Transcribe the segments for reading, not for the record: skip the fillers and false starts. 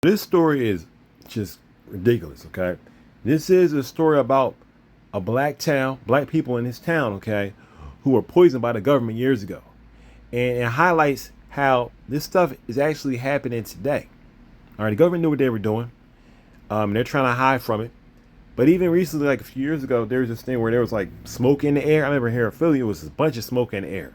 This story is just ridiculous, okay? This is a story about a black town, black people in this town, okay, who were poisoned by the government years ago. And it highlights how this stuff is actually happening today. All right, the government knew what they were doing. They're trying to hide from it. But even recently, like a few years ago, there was this thing where there was like smoke in the air. I remember here in Philly, it was a bunch of smoke in the air.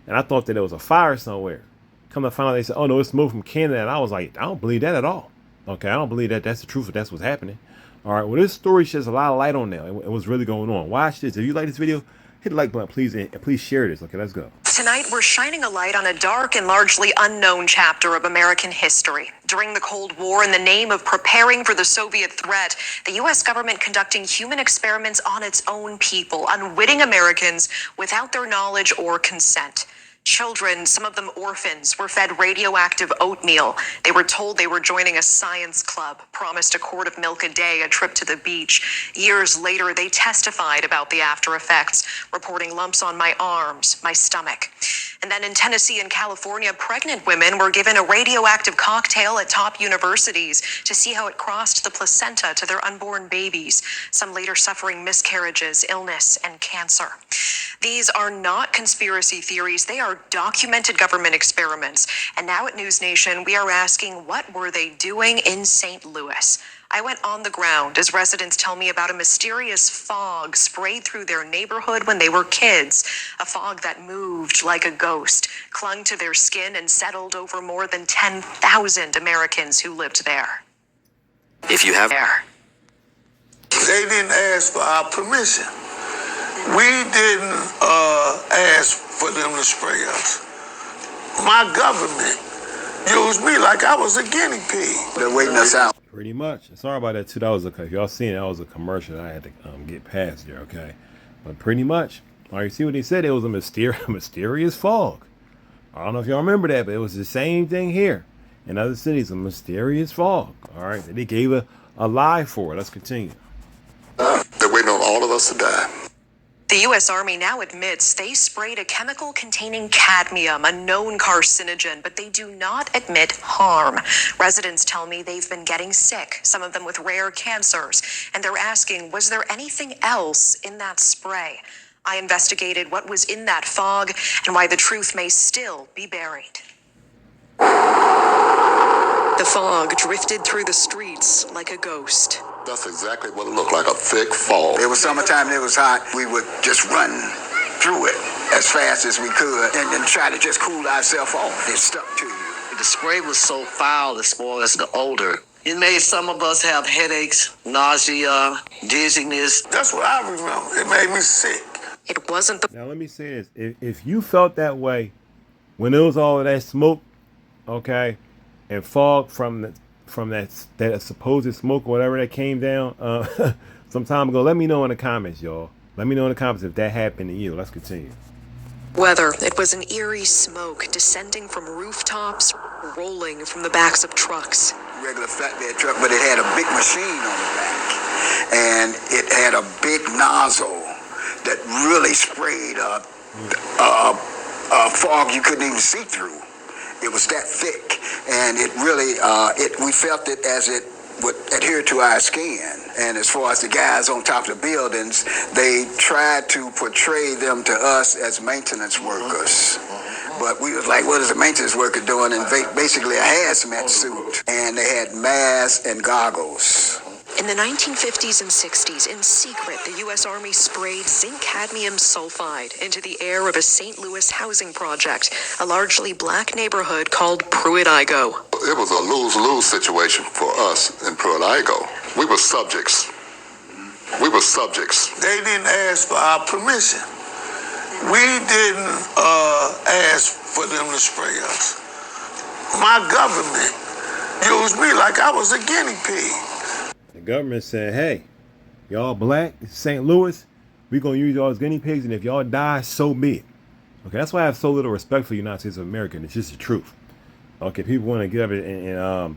And I thought that there was a fire somewhere. Come to find out, they said, oh no, it's smoke from Canada. And I was like, I don't believe that at all. Okay, I don't believe that that's the truth if that's what's happening. All right, well, this story sheds a lot of light on that and what's really going on. Watch this. If you like this video, hit the like button, please, and please share this. Okay, let's go. Tonight, we're shining a light on a dark and largely unknown chapter of American history. During the Cold War, in the name of preparing for the Soviet threat, the U.S. government conducting human experiments on its own people, unwitting Americans without their knowledge or consent. Children, some of them orphans, were fed radioactive oatmeal. They were told they were joining a science club, promised a quart of milk a day, a trip to the beach. Years later, they testified about the after effects, reporting lumps on my arms, my stomach. And then in Tennessee and California, pregnant women were given a radioactive cocktail at top universities to see how it crossed the placenta to their unborn babies, some later suffering miscarriages, illness, and cancer. These are not conspiracy theories. They are documented government experiments. And now at News Nation, we are asking, what were they doing in St. Louis? I went on the ground as residents tell me about a mysterious fog sprayed through their neighborhood when they were kids. A fog that moved like a ghost, clung to their skin, and settled over more than 10,000 Americans who lived there. If you have There. They didn't ask for our permission. We didn't ask for them to spray us. My government used me like I was a guinea pig. They're waiting us out. Pretty much. Sorry about that too. That was if y'all seen it, that was a commercial that I had to get past there, okay? But pretty much, all right, you see what they said? It was a mysterious fog. I don't know if y'all remember that, but it was the same thing here. In other cities, a mysterious fog. All right, they gave a lie for it. Let's continue. They're waiting on all of us to die. The U.S. Army now admits they sprayed a chemical containing cadmium, a known carcinogen, but they do not admit harm. Residents tell me they've been getting sick, some of them with rare cancers, and they're asking, was there anything else in that spray? I investigated what was in that fog and why the truth may still be buried. The fog drifted through the streets like a ghost. That's exactly what it looked like, a thick fog. It was summertime, it was hot. We would just run through it as fast as we could and then try to just cool ourselves off. It stuck to you. the spray was so foul as far as the odor, it made some of us have headaches, nausea, dizziness. That's what I remember. It made me sick. It wasn't the Now let me say this: if you felt that way when there was all of that smoke, okay, and fog from that supposed smoke or whatever that came down some time ago, let me know in the comments, y'all. Let me know in the comments if that happened to you. Let's continue. weather. It was an eerie smoke descending from rooftops, rolling from the backs of trucks. Regular flatbed truck, but it had a big machine on the back. And it had a big nozzle that really sprayed fog you couldn't even see through. It was that thick. And it really, we felt it as it would adhere to our skin. And as far as the guys on top of the buildings, they tried to portray them to us as maintenance workers. But we was like, what is a maintenance worker doing? And basically a hazmat suit. And they had masks and goggles. In the 1950s and 60s, in secret, the U.S. Army sprayed zinc cadmium sulfide into the air of a St. Louis housing project, a largely black neighborhood called Pruitt-Igoe. It was a lose-lose situation for us in Pruitt-Igoe. We were subjects. We were subjects. They didn't ask for our permission. We didn't ask for them to spray us. My government used me like I was a guinea pig. The government said, hey, y'all black, St. Louis, we're going to use y'all as guinea pigs, and if y'all die, so be it. Okay, that's why I have so little respect for the United States of America, and it's just the truth. Okay, people want to get up and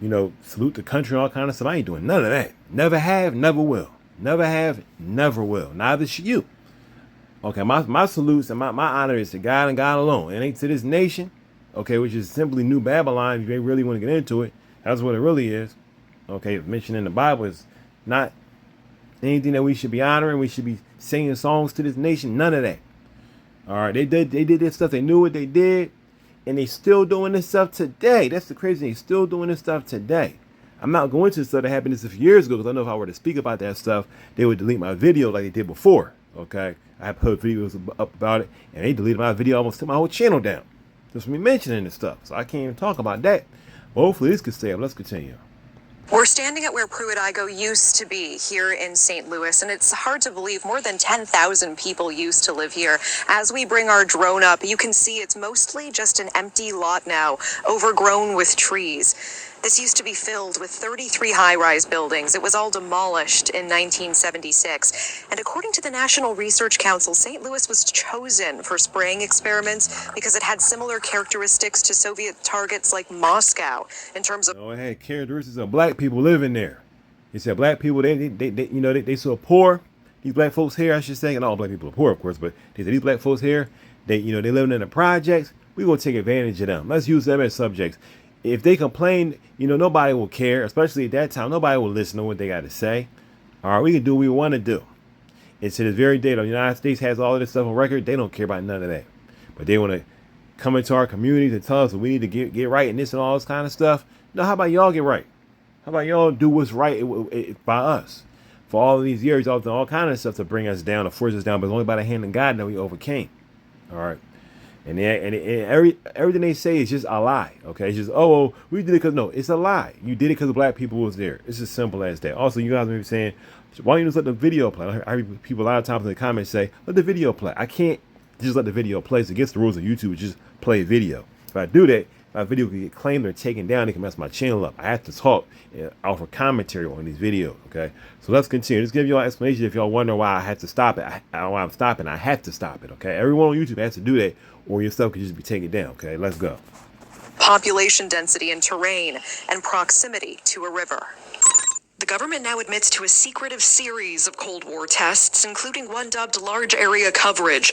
you know, salute the country and all kind of stuff. I ain't doing none of that. Never have, never will. Never have, never will. Neither should you. Okay, my salutes and my honor is to God and God alone. It ain't to this nation, okay, which is simply New Babylon. If you really want to get into it, That's what it really is. Okay, mentioned in the Bible is not anything that we should be honoring. We should be singing songs to this nation. None of that. All right, they did this stuff. They knew what they did, and they still doing this stuff today. That's the crazy thing. They still doing this stuff today. I'm not going to stuff that happened this a few years ago, because I know if I were to speak about that stuff, they would delete my video like they did before. Okay, I put videos up about it, and they deleted my video, almost took my whole channel down just for me mentioning this stuff. So I can't even talk about that. But hopefully this could stay up. Let's continue. We're standing at where Pruitt-Igoe used to be here in St. Louis, and it's hard to believe more than 10,000 people used to live here. As we bring our drone up, you can see it's mostly just an empty lot now, overgrown with trees. This used to be filled with 33 high-rise buildings. It was all demolished in 1976. And according to the National Research Council, St. Louis was chosen for spraying experiments because it had similar characteristics to Soviet targets like Moscow in terms of... Oh, it had characteristics of black people living there. They said black people, they so poor. These black folks here, I should say, and all black people are poor, of course, but they said these black folks here, they living in the projects. We're going to take advantage of them. Let's use them as subjects. If they complain, nobody will care, especially at that time. Nobody will listen to what they got to say. All right, we can do what we want to do. And to this very day, the United States has all of this stuff on record. They don't care about none of that. But they want to come into our communities and tell us that we need to get right and this and all this kind of stuff. No, how about y'all get right? How about y'all do what's right by us? For all of these years, y'all done all kind of stuff to bring us down, to force us down, but it's only by the hand of God that we overcame. All right. And everything they say is just a lie. Okay, it's just, oh, we did it because, no, it's a lie. You did it because black people was there. It's as simple as that. Also, you guys may be saying, why don't you just let the video play? I hear people a lot of times in the comments say, let the video play. I can't just let the video play. It's against the rules of YouTube. Just play a video. If I do that, my video can get claimed or taken down. It can mess my channel up. I have to talk and offer commentary on these videos. Okay, so let's continue. Just give you all an explanation if y'all wonder why I had to stop it. Why I'm stopping. I have to stop it. Okay, everyone on YouTube has to do that, or your stuff could just be taken down. Okay, let's go. Population density and terrain and proximity to a river. The government now admits to a secretive series of Cold War tests, including one dubbed large area coverage.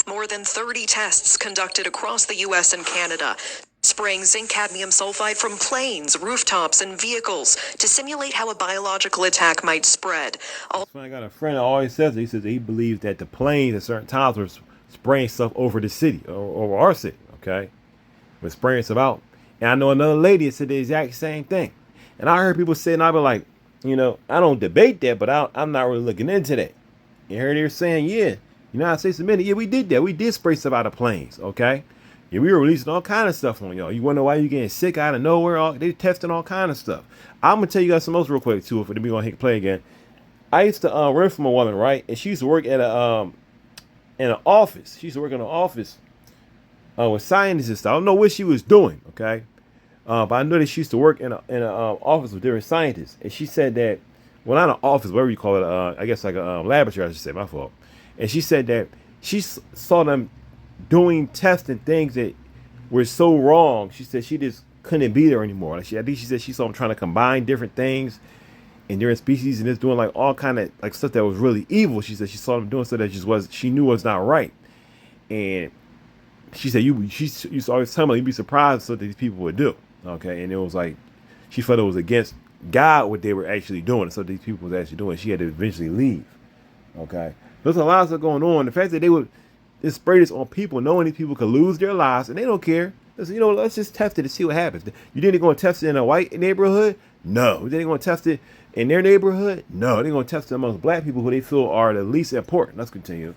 More than 30 tests conducted across the U.S. and Canada, spraying zinc cadmium sulfide from planes, rooftops, and vehicles to simulate how a biological attack might spread. I got a friend that always says it. He says that he believes that the planes at certain times were spraying stuff over the city, or over our city, okay? We're spraying stuff out. And I know another lady that said the exact same thing. And I heard people say, and I'll be like, I don't debate that, but I'm not really looking into that. You heard they're saying, yeah, United States admitted, yeah, we did that. We did spray stuff out of planes, okay? Yeah, we were releasing all kind of stuff on y'all. You wonder why you getting sick out of nowhere? They testing all kind of stuff. I'm gonna tell you guys some else real quick too. If we're gonna hit play again, I used to rent from a woman, right? And she used to work at in an office. She used to work in an office with scientists and stuff. I don't know what she was doing, okay? But I know that she used to work in an office with different scientists. And she said that, well, not an office, whatever you call it, I guess like a laboratory, I should say, my fault. And she said that she saw them doing tests and things that were so wrong. She said she just couldn't be there anymore. I think she said she saw them trying to combine different things in different species and just doing like all kind of like stuff that was really evil. She said she saw them doing stuff that she knew was not right. And she said she used to always tell me, you'd be surprised what these people would do. Okay, and it was like she felt it was against God what they were actually doing. So these people was actually doing. She had to eventually leave. Okay, there's a lot of stuff going on. The fact that they would just spray this on people, knowing these people could lose their lives, and they don't care. Let's just test it to see what happens. You think they're going to test it in a white neighborhood? No. You think they're going to test it in their neighborhood? No. They're going to test it amongst black people who they feel are the least important. Let's continue.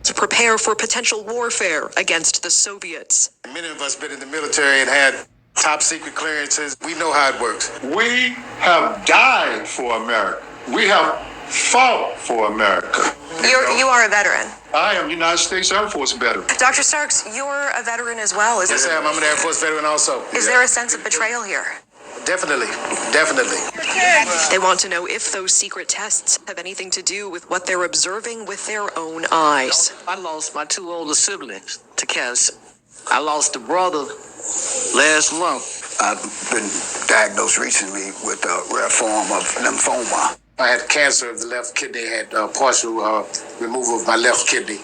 To prepare for potential warfare against the Soviets. Many of us been in the military and had top secret clearances. We know how it works. We have died for America. We have fought for America. You are a veteran. I am United States Air Force veteran. Dr. Starks, you're a veteran as well. Yes, I am. I'm an Air Force veteran also. Is there a sense of betrayal here? Definitely. They want to know if those secret tests have anything to do with what they're observing with their own eyes. I lost my two older siblings to cancer. I lost a brother last month. I've been diagnosed recently with a rare form of lymphoma. I had cancer of the left kidney, had partial removal of my left kidney.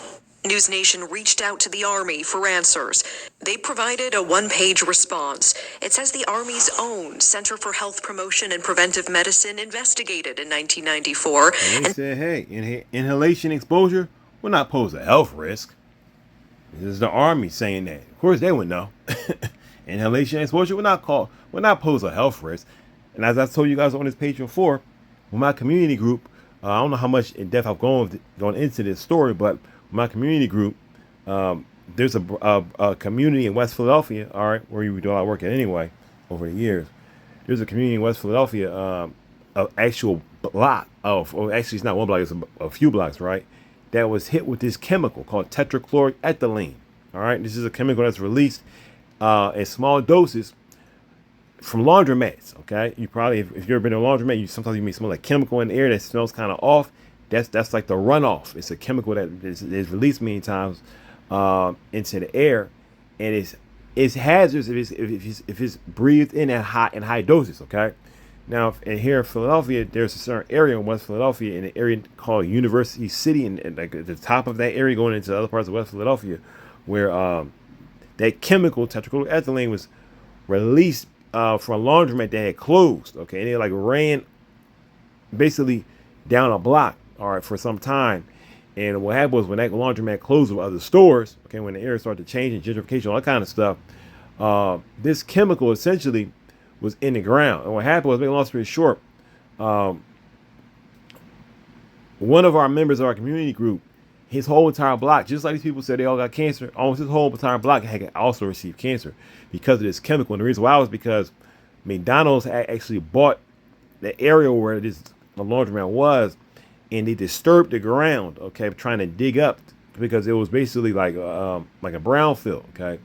News Nation reached out to the Army for answers. They provided a one-page response. It says the Army's own Center for Health Promotion and Preventive Medicine investigated in 1994. And they said, hey, inhalation exposure will not pose a health risk. This is the Army saying that. Of course, they would know. Inhalation exposure will not pose a health risk. And as I told you guys on this page before, with my community group, I don't know how much in depth I've gone into this story, but my community group, there's a community in West Philadelphia, all right, where you do a lot of work at anyway over the years. There's a community in West Philadelphia, an actual block or actually it's not one block, it's a few blocks, right, that was hit with this chemical called tetrachloroethylene. All right, this is a chemical that's released in small doses from laundromats. Okay, you probably, if you've ever been to a laundromat, sometimes you may smell like chemical in the air that smells kind of off. That's like the runoff. It's a chemical that is released many times into the air, and it's hazardous if it's breathed in at high doses. Okay, now here in Philadelphia, there's a certain area in West Philadelphia, in an area called University City, and like at the top of that area going into other parts of West Philadelphia, where that chemical tetrachloroethylene was released from a laundromat that had closed. Okay, and it like ran basically down a block, all right, for some time. And what happened was when that laundromat closed with other stores, okay, when the area started to change and gentrification, all that kind of stuff, this chemical essentially was in the ground. And what happened was, make a long story short, one of our members of our community group, his whole entire block, just like these people said they all got cancer, almost his whole entire block had also received cancer because of this chemical. And the reason why was because McDonald's had actually bought the area where the laundromat was, and they disturbed the ground, okay, trying to dig up, because it was basically like a brownfield, okay.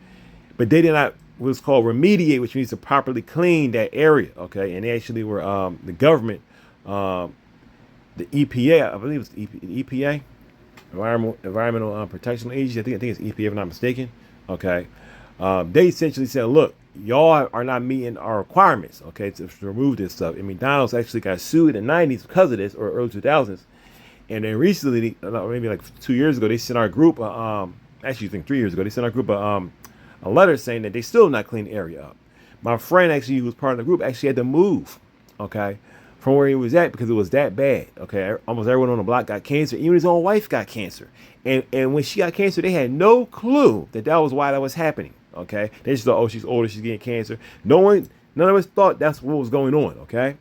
But they did not what's called remediate, which means to properly clean that area, okay. And they actually were the government, the EPA, I believe it's the EPA, Environmental Protection Agency. I think it's EPA if I'm not mistaken, okay. They essentially said, look, y'all are not meeting our requirements, okay, to remove this stuff. And McDonald's actually got sued in the 90s because of this, or early 2000s. And then recently, maybe like 2 years ago, they sent our group, actually I think 3 years ago, they sent our group a letter saying that they still not clean the area up. My friend actually, who was part of the group, actually had to move, okay, from where he was at because it was that bad, okay. Almost everyone on the block got cancer. Even his own wife got cancer. And when she got cancer, they had no clue that was why that was happening, okay. They just thought, oh, she's older, she's getting cancer. None of us thought that's what was going on, okay.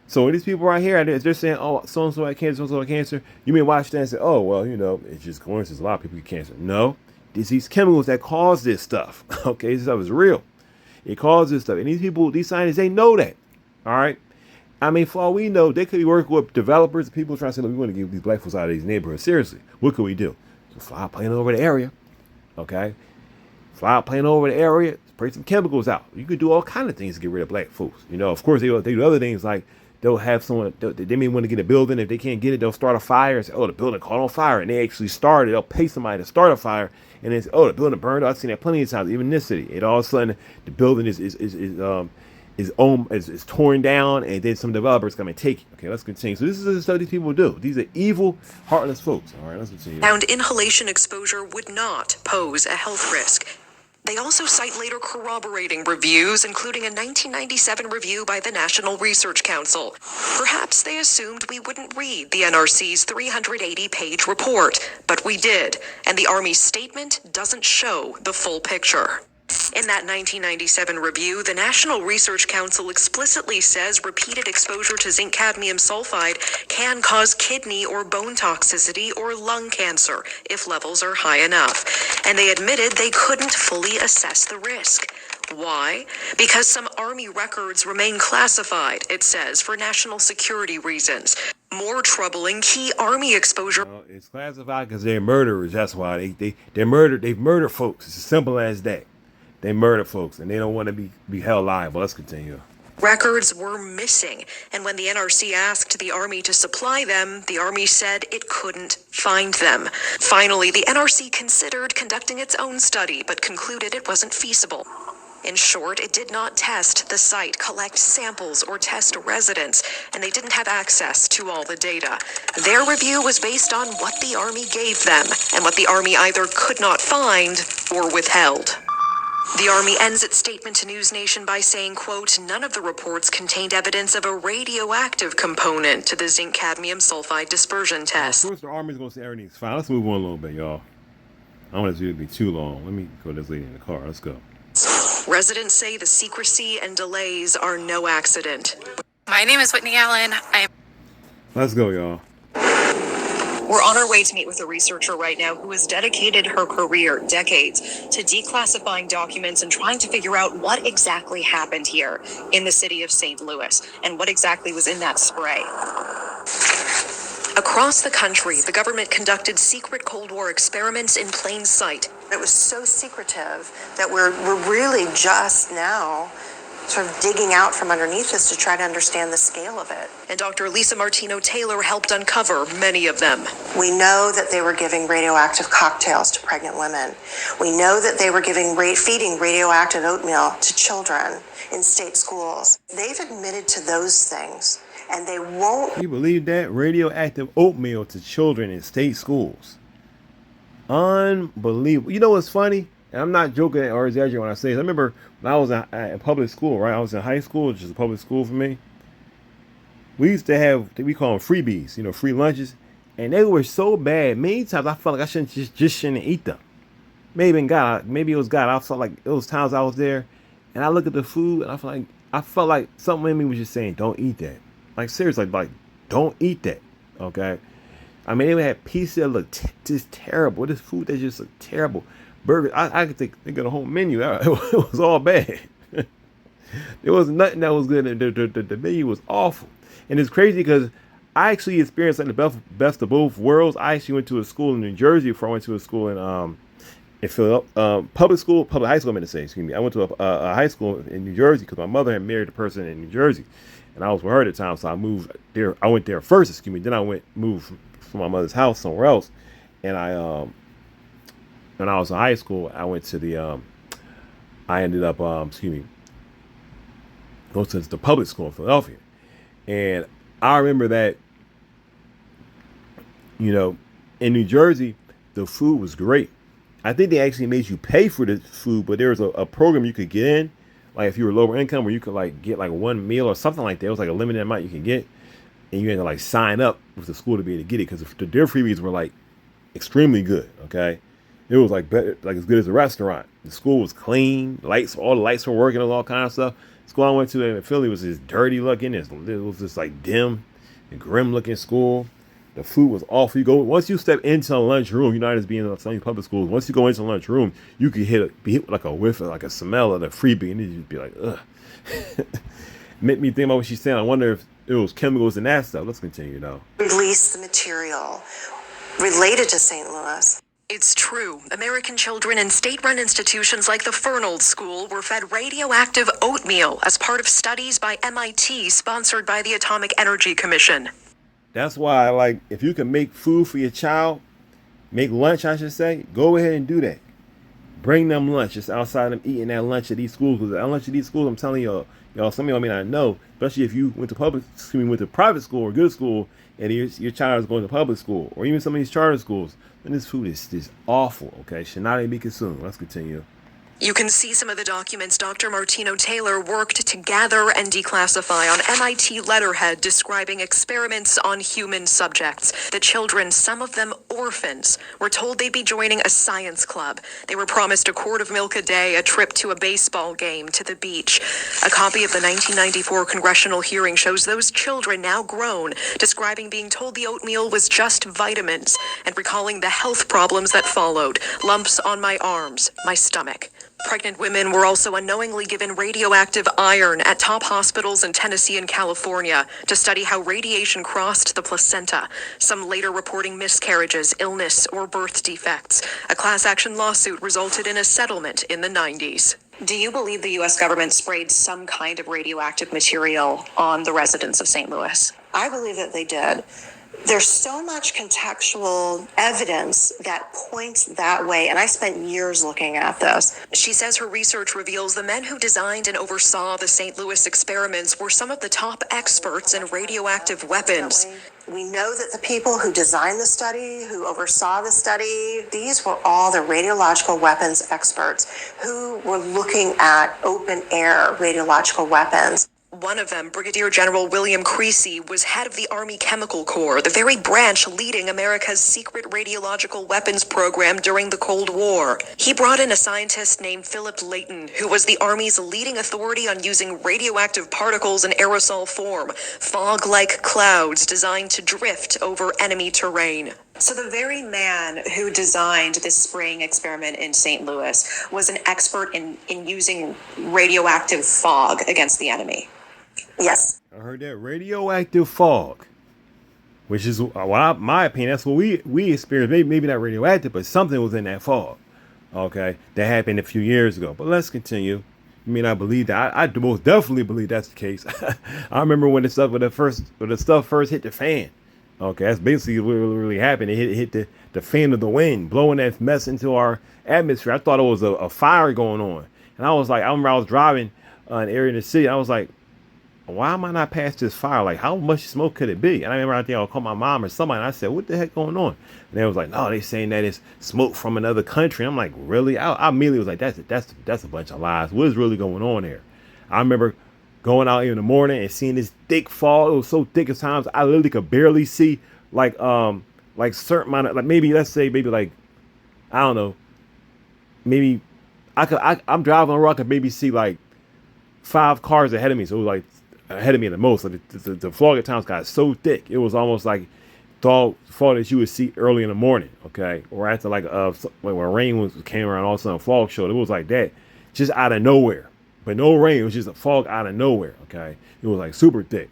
So these people right here, they're saying, oh, so-and-so had cancer, so-and-so had cancer. You may watch that and say, oh, well, it's just coincidence. A lot of people get cancer. No, it's these chemicals that cause this stuff. Okay, this stuff is real. It causes this stuff. And these people, these scientists, they know that. All right? I mean, for all we know, they could be working with developers and people trying to say, look, we want to get these black folks out of these neighborhoods. Seriously, what could we do? So fly a plane over the area. Okay? Fly a plane over the area, spray some chemicals out. You could do all kinds of things to get rid of black folks. Of course, they do other things like, they'll have someone, they may want to get a building. If they can't get it, they'll start a fire and say, oh, the building caught on fire. And they actually start it. They'll pay somebody to start a fire. And then say, oh, the building burned out. I've seen that plenty of times, even in this city. And all of a sudden, the building is torn down, and then some developers come and take it. Okay, let's continue. So this is the stuff these people do. These are evil, heartless folks. All right, let's continue. Found inhalation exposure would not pose a health risk. They also cite later corroborating reviews, including a 1997 review by the National Research Council. Perhaps they assumed we wouldn't read the NRC's 380-page report, but we did, and the Army's statement doesn't show the full picture. In that 1997 review, the National Research Council explicitly says repeated exposure to zinc cadmium sulfide can cause kidney or bone toxicity or lung cancer if levels are high enough. And they admitted they couldn't fully assess the risk. Why? Because some Army records remain classified, it says, for national security reasons. More troubling, key Army exposure. It's classified because they're murderers. That's why they've murdered folks. It's as simple as that. They murder folks, and they don't want to be held liable. Let's continue. Records were missing, and when the NRC asked the Army to supply them, the Army said it couldn't find them. Finally, the NRC considered conducting its own study, but concluded it wasn't feasible. In short, it did not test the site, collect samples, or test residents, and they didn't have access to all the data. Their review was based on what the Army gave them, and what the Army either could not find or withheld. The Army ends its statement to News Nation by saying, quote, none of the reports contained evidence of a radioactive component to the zinc cadmium sulfide dispersion test. Of course, the Army's going to say everything's fine. Let's move on a little bit, y'all. I don't want this video to be too long. Let me go to this lady in the car. Let's go. Residents say the secrecy and delays are no accident. My name is Whitney Allen. Let's go, y'all. We're on our way to meet with a researcher right now who has dedicated her career, decades, to declassifying documents and trying to figure out what exactly happened here in the city of St. Louis and what exactly was in that spray. Across the country, the government conducted secret Cold War experiments in plain sight. It was so secretive that we're really just now sort of digging out from underneath this to try to understand the scale of it. And Dr. Lisa Martino-Taylor helped uncover many of them. We know that they were giving radioactive cocktails to pregnant women. We know that they were feeding radioactive oatmeal to children in state schools. They've admitted to those things, and they won't. You believe that? Radioactive oatmeal to children in state schools. Unbelievable. You know what's funny? And I'm not joking or exaggerating when I say this. I remember when I was in public school, right? I was in high school, which is a public school for me. We used to have, we call them freebies, you know, free lunches. And they were so bad. Many times I felt like I shouldn't eat them. Maybe it was God. I felt like those times I was there and I look at the food and I felt like something in me was just saying, don't eat that. Like seriously, like don't eat that. Okay. I mean, they had pieces that looked just terrible. This food that just looked terrible. Burgers, I could think of the whole menu. It was all bad. There was nothing that was good. The menu was awful. And it's crazy because I actually experienced like the best of both worlds. I actually went to a school in New Jersey before I went to a school in Philadelphia, public high school. I meant to say, excuse me. I went to a high school in New Jersey because my mother had married a person in New Jersey, and I was with her at the time. So I moved there. I went there first. Excuse me. Then I moved from my mother's house somewhere else, and when I was in high school, I went to I ended up, going to the public school in Philadelphia. And I remember that, you know, in New Jersey, the food was great. I think they actually made you pay for the food, but there was a program you could get in, like if you were lower income, where you could like get like one meal or something like that. It was like a limited amount you could get. And you had to like sign up with the school to be able to get it because their freebies were like extremely good, okay? It was like better, like as good as a restaurant. The school was clean, all the lights were working and all kind of stuff. The school I went to in Philly was just dirty looking. It was just like dim and grim looking school. The food was awful. Once you step into a lunchroom, you know, as being in some of these public schools, once you go into a lunchroom, you could be hit with like a whiff of like a smell of the freebie, and you'd be like, ugh. Make me think about what she's saying. I wonder if it was chemicals and that stuff. Let's continue though. Release the material related to St. Louis. It's true. American children in state-run institutions like the Fernald School were fed radioactive oatmeal as part of studies by MIT sponsored by the Atomic Energy Commission. That's why, like, if you can make food for your child, make lunch, I should say, go ahead and do that. Bring them lunch. It's outside them eating that lunch at these schools. Because at lunch at these schools, I'm telling y'all, some of y'all may not know, especially if you went to private school or good school, and your child is going to public school, or even some of these charter schools, then this food is just awful, okay? Should not even be consumed. Let's continue. You can see some of the documents Dr. Martino-Taylor worked to gather and declassify on MIT letterhead describing experiments on human subjects. The children, some of them orphans, were told they'd be joining a science club. They were promised a quart of milk a day, a trip to a baseball game, to the beach. A copy of the 1994 congressional hearing shows those children, now grown, describing being told the oatmeal was just vitamins and recalling the health problems that followed. Lumps on my arms, my stomach. Pregnant women were also unknowingly given radioactive iron at top hospitals in Tennessee and California to study how radiation crossed the placenta, some later reporting miscarriages, illness, or birth defects. A class action lawsuit resulted in a settlement in the 90s. Do you believe the U.S. government sprayed some kind of radioactive material on the residents of St. Louis? I believe that they did. There's so much contextual evidence that points that way, and I spent years looking at this. She says her research reveals the men who designed and oversaw the St. Louis experiments were some of the top experts in radioactive weapons. We know that the people who designed the study, who oversaw the study, these were all the radiological weapons experts who were looking at open air radiological weapons. One of them, Brigadier General William Creasy, was head of the Army Chemical Corps, the very branch leading America's secret radiological weapons program during the Cold War. He brought in a scientist named Philip Layton, who was the Army's leading authority on using radioactive particles in aerosol form, fog-like clouds designed to drift over enemy terrain. So the very man who designed this spraying experiment in St. Louis was an expert in using radioactive fog against the enemy. Yes. I heard that radioactive fog, which is, my opinion, that's what we experienced. Maybe not radioactive, but something was in that fog. Okay, that happened a few years ago. But let's continue. You may not believe that. I most definitely believe that's the case. I remember when the stuff first hit the fan. Okay, that's basically what really happened. It hit the fan of the wind, blowing that mess into our atmosphere. I thought it was a fire going on, and I remember I was driving an area in the city. I was like, why am I not past this fire? Like, how much smoke could it be? And I remember I think I called my mom or somebody, and I said, what the heck going on? And they was like, no, they saying that it's smoke from another country. I'm like, really? I immediately was like, that's a bunch of lies. What is really going on here? I remember going out in the morning and seeing this thick fog. It was so thick at times I literally could barely see like certain amount of, like, maybe let's say maybe like, I don't know, maybe I'm driving on the road, I could maybe see like 5 cars ahead of me. So it was like ahead of me at the most. Like the fog at times got so thick, it was almost like fog that you would see early in the morning, okay, or after like when rain came around, all of a sudden fog showed. It was like that, just out of nowhere, but no rain. It was just a fog out of nowhere, okay. It was like super thick,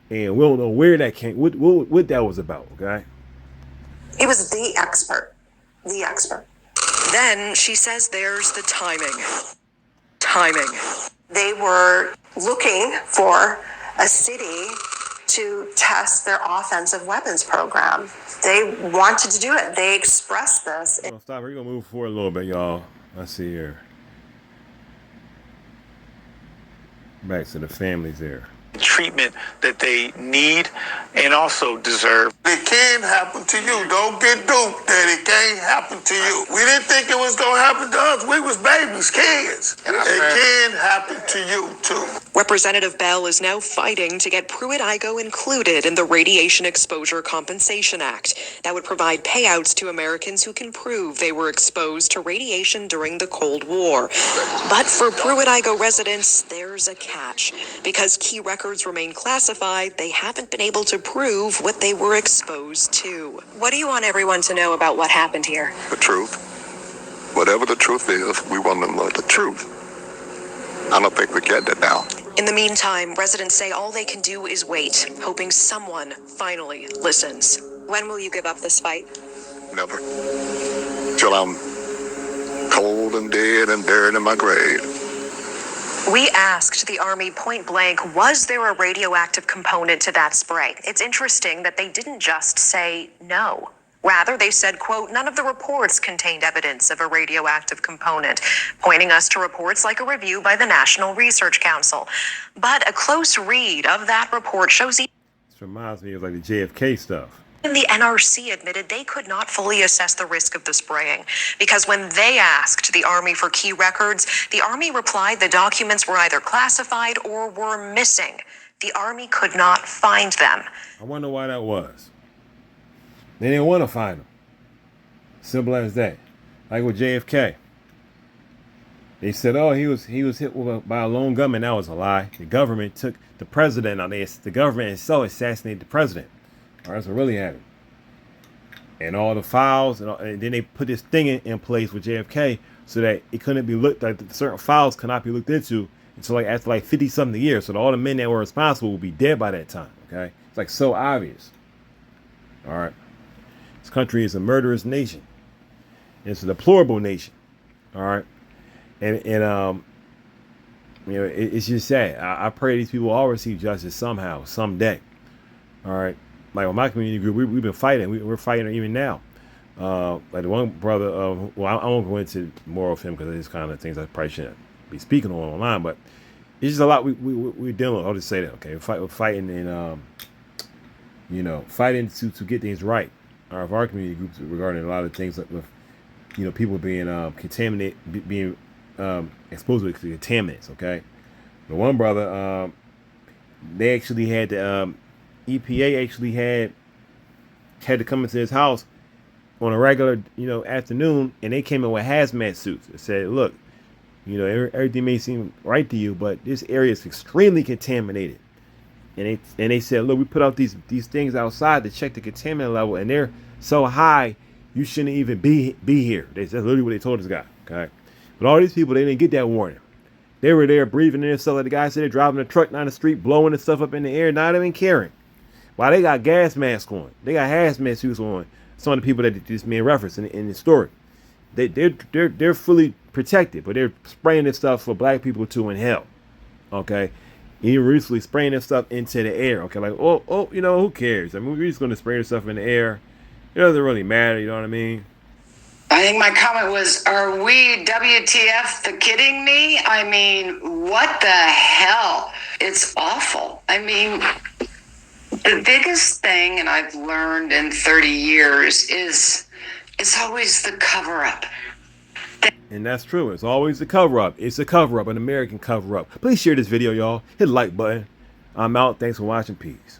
and we don't know where that came, what that was about, okay. It was the expert. Then she says there's the timing. They were looking for a city to test their offensive weapons program. They wanted to do it. They expressed this. Stop. We're gonna move forward a little bit, y'all. Let's see here. Back to the families here. Treatment that they need and also deserve. It can happen to you. Don't get duped that it can't happen to you. We didn't think it was going to happen to us. We was babies, kids. It can happen to you, too. Representative Bell is now fighting to get Pruitt-Igoe included in the Radiation Exposure Compensation Act that would provide payouts to Americans who can prove they were exposed to radiation during the Cold War. But for Pruitt-Igoe residents, there's a catch. Because key records remain classified, they haven't been able to prove what they were exposed to. What do you want everyone to know about what happened here? The truth. Whatever the truth is, we want to know the truth. I don't think we get that now. In the meantime, residents say all they can do is wait, hoping someone finally listens. When will you give up this fight? Never. Till I'm cold and dead and buried in my grave. We asked the Army point blank, was there a radioactive component to that spray? It's interesting that they didn't just say no. Rather, they said, quote, none of the reports contained evidence of a radioactive component, pointing us to reports like a review by the National Research Council. But a close read of that report shows This reminds me of like the JFK stuff. even the NRC admitted they could not fully assess the risk of the spraying because when they asked the Army for key records, the Army replied the documents were either classified or were missing. The Army could not find them. I wonder why that was. They didn't want to find him. Simple as that. Like with JFK. They said, oh, he was hit by a lone gunman. That was a lie. The government took the president on this. The government itself assassinated the president. All right, that's what really happened. And all the files, and then they put this thing in place with JFK so that it couldn't be looked at. Certain files could not be looked into until like after like 50-something years. So that all the men that were responsible would be dead by that time. Okay, it's like so obvious. All right. This country is a murderous nation. It's a deplorable nation. All right. And you know, it's just sad. I pray these people all receive justice somehow, someday. All right. like with my community group, we've been fighting. We're fighting even now. Like the one brother, well, I won't go into more of him because it's kind of things I probably shouldn't be speaking on online, but it's just a lot we're dealing with. I'll just say that, okay? We're fighting and, you know, fighting to get things right. Of our community groups regarding a lot of things like with, you know, people being contaminated, being exposed to contaminants, okay? The one brother, they actually had the EPA actually had to come into his house on a regular, you know, afternoon, and they came in with hazmat suits and said, look, you know, everything may seem right to you, but this area is extremely contaminated. And they said, look, we put out these things outside to check the contaminant level, and they're so high you shouldn't even be here. That's literally what they told this guy. Okay, but all these people, they didn't get that warning. They were there breathing in and stuff. Like the guy said, they're driving a truck down the street, blowing the stuff up in the air, not even caring. While they got gas masks on, they got hazmat suits on. Some of the people that this man referenced in the story, they're fully protected, but they're spraying this stuff for black people to inhale. Okay. Even recently spraying this stuff into the air. Okay, like, oh, you know, who cares? I mean, we're just going to spray this stuff in the air. It doesn't really matter, you know what I mean? I think my comment was, are we WTF the kidding me? I mean, what the hell? It's awful. I mean, the biggest thing, and I've learned in 30 years, is it's always the cover-up. And that's true. It's always the cover-up. It's a cover-up, an American cover-up. Please share this video, y'all. Hit the like button. I'm out. Thanks for watching. Peace.